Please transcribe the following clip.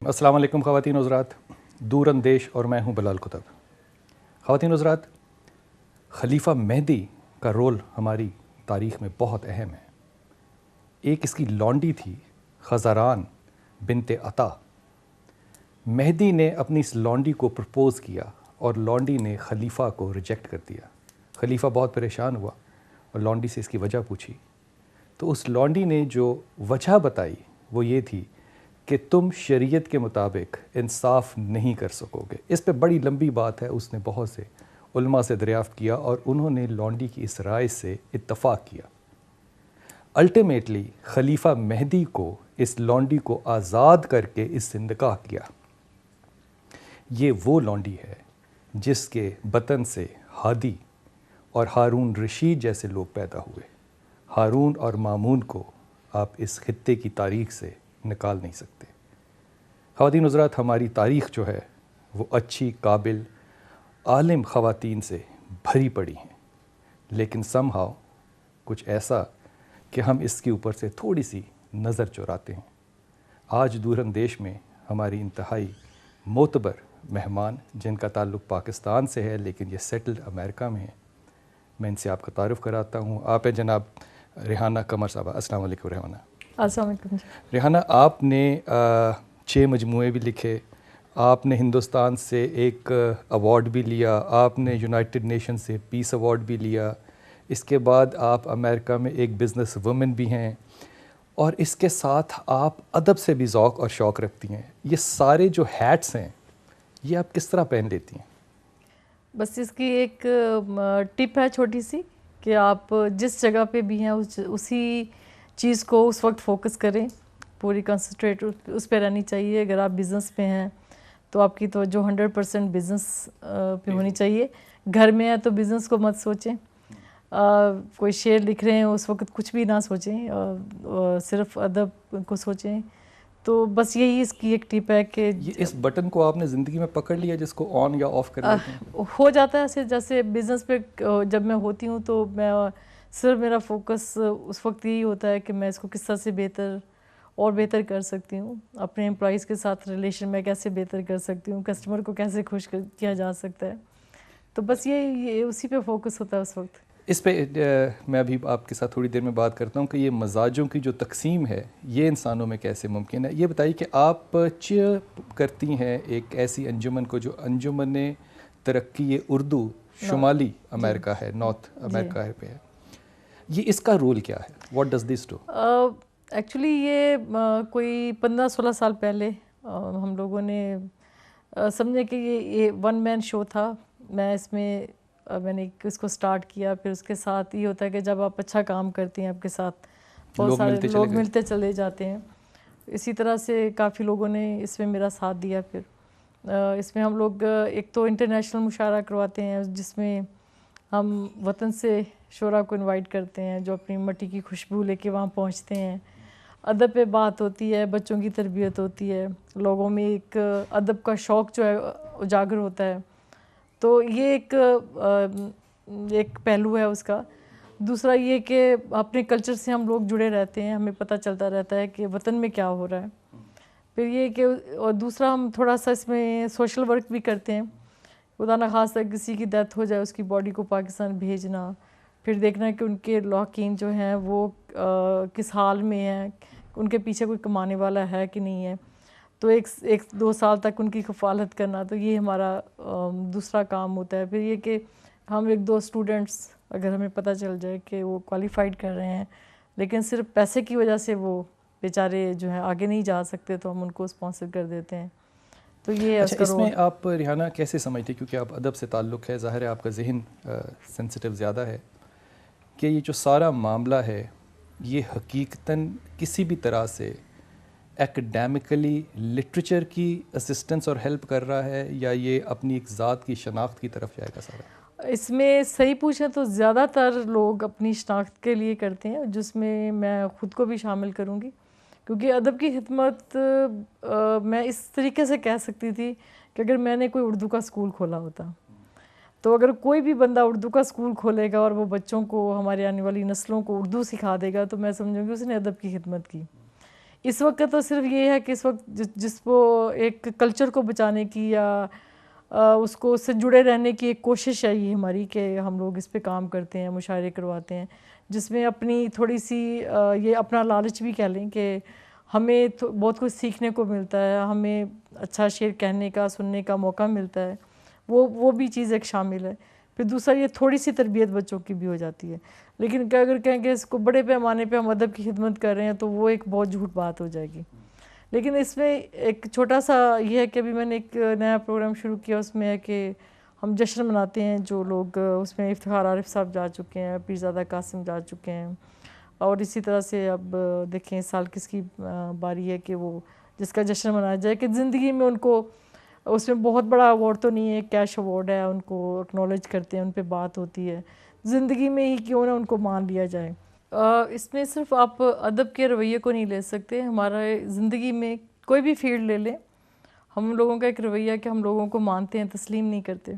السلام علیکم خواتین و حضرات، دور اندیش اور میں ہوں بلال کتب۔ خواتین و حضرات، خلیفہ مہدی کا رول ہماری تاریخ میں بہت اہم ہے۔ ایک اس کی لونڈی تھی خزران بنت عطا۔ مہدی نے اپنی اس لونڈی کو پرپوز کیا اور لونڈی نے خلیفہ کو ریجیکٹ کر دیا۔ خلیفہ بہت پریشان ہوا اور لونڈی سے اس کی وجہ پوچھی، تو اس لونڈی نے جو وجہ بتائی وہ یہ تھی کہ تم شریعت کے مطابق انصاف نہیں کر سکو گے۔ اس پہ بڑی لمبی بات ہے، اس نے بہت سے علماء سے دریافت کیا اور انہوں نے لونڈی کی اس رائے سے اتفاق کیا۔ الٹیمیٹلی خلیفہ مہدی کو اس لونڈی کو آزاد کر کے اس سے نکاح کیا۔ یہ وہ لونڈی ہے جس کے بطن سے ہادی اور ہارون رشید جیسے لوگ پیدا ہوئے۔ ہارون اور مامون کو آپ اس خطے کی تاریخ سے نکال نہیں سکتے۔ خواتین حضرات، ہماری تاریخ جو ہے وہ اچھی، قابل، عالم خواتین سے بھری پڑی ہیں، لیکن سم ہاؤ کچھ ایسا کہ ہم اس کے اوپر سے تھوڑی سی نظر چراتے ہیں۔ آج دور اندیش میں ہماری انتہائی معتبر مہمان جن کا تعلق پاکستان سے ہے لیکن یہ سیٹلڈ امریکہ میں ہیں، میں ان سے آپ کا تعارف کراتا ہوں۔ آپ ہیں جناب ریحانہ قمر صاحبہ۔ السلام علیکم ریحانہ۔ السلام علیکم۔ ریحانہ، آپ نے 6 مجموعے بھی لکھے، آپ نے ہندوستان سے ایک ایوارڈ بھی لیا، آپ نے یونائٹڈ نیشن سے پیس ایوارڈ بھی لیا، اس کے بعد آپ امریکہ میں ایک بزنس وومن بھی ہیں، اور اس کے ساتھ آپ ادب سے بھی ذوق اور شوق رکھتی ہیں۔ یہ سارے جو ہیٹس ہیں یہ آپ کس طرح پہن لیتی ہیں؟ بس اس کی ایک ٹپ ہے چھوٹی سی کہ آپ جس جگہ پہ بھی ہیں اسی چیز کو اس وقت فوکس کریں، پوری کنسنٹریٹ اس پہ رہنی چاہیے۔ اگر آپ بزنس پہ ہیں تو آپ کی توجہ 100% بزنس پہ ہونی چاہیے۔ گھر میں ہے تو بزنس کو مت سوچیں، کوئی شعر لکھ رہے ہیں اس وقت کچھ بھی نہ سوچیں، صرف ادب کو سوچیں۔ تو بس یہی اس کی ایک ٹپ ہے کہ اس بٹن کو آپ نے زندگی میں پکڑ لیا جس کو آن یا آف کر لیتے ہیں؟ ہو جاتا ہے ایسے، جیسے بزنس پہ جب میں ہوتی ہوں تو میں صرف میرا فوکس اس وقت یہی ہوتا ہے کہ میں اس کو کس طرح سے بہتر کر سکتی ہوں، اپنے امپلائیز کے ساتھ ریلیشن میں کیسے بہتر کر سکتی ہوں، کسٹمر کو کیسے خوش کیا جا سکتا ہے۔ تو بس یہ اسی پہ فوکس ہوتا ہے اس وقت۔ اس پہ میں ابھی آپ کے ساتھ تھوڑی دیر میں بات کرتا ہوں کہ یہ مزاجوں کی جو تقسیم ہے یہ انسانوں میں کیسے ممکن ہے۔ یہ بتائیے کہ آپ چیئر کرتی ہیں ایک ایسی انجمن کو جو انجمن ترقی اردو شمالی امریکہ ہے، نارتھ امریکہ پہ ہے، یہ اس کا رول کیا ہے؟ What does this do? Actually یہ کوئی 15-16 سال پہلے ہم لوگوں نے سمجھے کہ یہ 1 مین شو تھا۔ میں نے اس کو سٹارٹ کیا، پھر اس کے ساتھ یہ ہوتا ہے کہ جب آپ اچھا کام کرتے ہیں آپ کے ساتھ بہت سارے لوگ ملتے چلے جاتے ہیں۔ اسی طرح سے کافی لوگوں نے اس میں میرا ساتھ دیا۔ پھر اس میں ہم لوگ ایک تو انٹرنیشنل مشاعرہ کرواتے ہیں جس میں ہم وطن سے شعراء کو انوائٹ کرتے ہیں جو اپنی مٹی کی خوشبو لے کے وہاں پہنچتے ہیں۔ ادب پہ بات ہوتی ہے، بچوں کی تربیت ہوتی ہے، لوگوں میں ایک ادب کا شوق جو ہے اجاگر ہوتا ہے۔ تو یہ ایک پہلو ہے اس کا۔ دوسرا یہ کہ اپنے کلچر سے ہم لوگ جڑے رہتے ہیں، ہمیں پتہ چلتا رہتا ہے کہ وطن میں کیا ہو رہا ہے۔ پھر یہ کہ اور دوسرا ہم تھوڑا سا اس میں سوشل ورک بھی کرتے ہیں۔ خدا نخواستہ کسی کی ڈیتھ ہو جائے، اس کی باڈی کو پاکستان بھیجنا، پھر دیکھنا کہ ان کے لاکین جو ہیں وہ کس حال میں ہیں، ان کے پیچھے کوئی کمانے والا ہے کہ نہیں ہے، تو 1-2 سال تک ان کی کفالت کرنا۔ تو یہ ہمارا دوسرا کام ہوتا ہے۔ پھر یہ کہ ہم 1-2 اسٹوڈنٹس اگر ہمیں پتہ چل جائے کہ وہ کوالیفائڈ کر رہے ہیں لیکن صرف پیسے کی وجہ سے وہ بیچارے جو ہیں آگے نہیں جا سکتے، تو ہم ان کو اسپانسر کر دیتے ہیں۔ تو یہ اس میں آپ ریحانہ کیسے سمجھتے، کیونکہ آپ ادب سے تعلق ہے، ظاہر ہے آپ کا ذہن سینسٹیو زیادہ ہے، کہ یہ جو سارا معاملہ ہے یہ حقیقتاً کسی بھی طرح سے ایکڈیمکلی لٹریچر کی اسسٹنس اور ہیلپ کر رہا ہے، یا یہ اپنی ایک ذات کی شناخت کی طرف جائے گا سارا؟ اس میں صحیح پوچھیں تو زیادہ تر لوگ اپنی شناخت کے لیے کرتے ہیں، جس میں میں خود کو بھی شامل کروں گی، کیونکہ ادب کی خدمت میں اس طریقے سے کہہ سکتی تھی کہ اگر میں نے کوئی اردو کا اسکول کھولا ہوتا، تو اگر کوئی بھی بندہ اردو کا اسکول کھولے گا اور وہ بچوں کو، ہمارے آنے والی نسلوں کو اردو سکھا دے گا، تو میں سمجھوں گی اس نے ادب کی خدمت کی۔ اس وقت تو صرف یہ ہے کہ اس وقت جس کو ایک کلچر کو بچانے کی یا اس کو اس سے جڑے رہنے کی ایک کوشش ہے یہ ہماری کہ ہم لوگ اس پہ کام کرتے ہیں, مشاعرے کرواتے ہیں, جس میں اپنی تھوڑی سی یہ اپنا لالچ بھی کہہ لیں کہ ہمیں بہت کچھ سیکھنے کو ملتا ہے, ہمیں اچھا شعر کہنے کا سننے کا موقع ملتا ہے, وہ بھی چیز ایک شامل ہے. پھر دوسرا یہ تھوڑی سی تربیت بچوں کی بھی ہو جاتی ہے. لیکن اگر کہیں کہ اس کو بڑے پیمانے پہ ہم ادب کی خدمت کر رہے ہیں تو وہ ایک بہت جھوٹ بات ہو جائے گی. لیکن اس میں ایک چھوٹا سا یہ ہے کہ ابھی میں نے ایک نیا پروگرام شروع کیا, اس میں ہے کہ ہم جشن مناتے ہیں. جو لوگ اس میں افتخار عارف صاحب جا چکے ہیں, پیرزادہ قاسم جا چکے ہیں, اور اسی طرح سے اب دیکھیں اس سال کس کی باری ہے کہ وہ جس کا جشن منایا جائے کہ زندگی میں ان کو اس میں بہت بڑا ایوارڈ تو نہیں ہے, کیش ایوارڈ ہے, ان کو اکنالج کرتے ہیں, ان پہ بات ہوتی ہے, زندگی میں ہی کیوں نہ ان کو مان لیا جائے. اس میں صرف آپ ادب کے رویے کو نہیں لے سکتے, ہمارا زندگی میں کوئی بھی فیلڈ لے لیں, ہم لوگوں کا ایک رویہ کہ ہم لوگوں کو مانتے ہیں, تسلیم نہیں کرتے.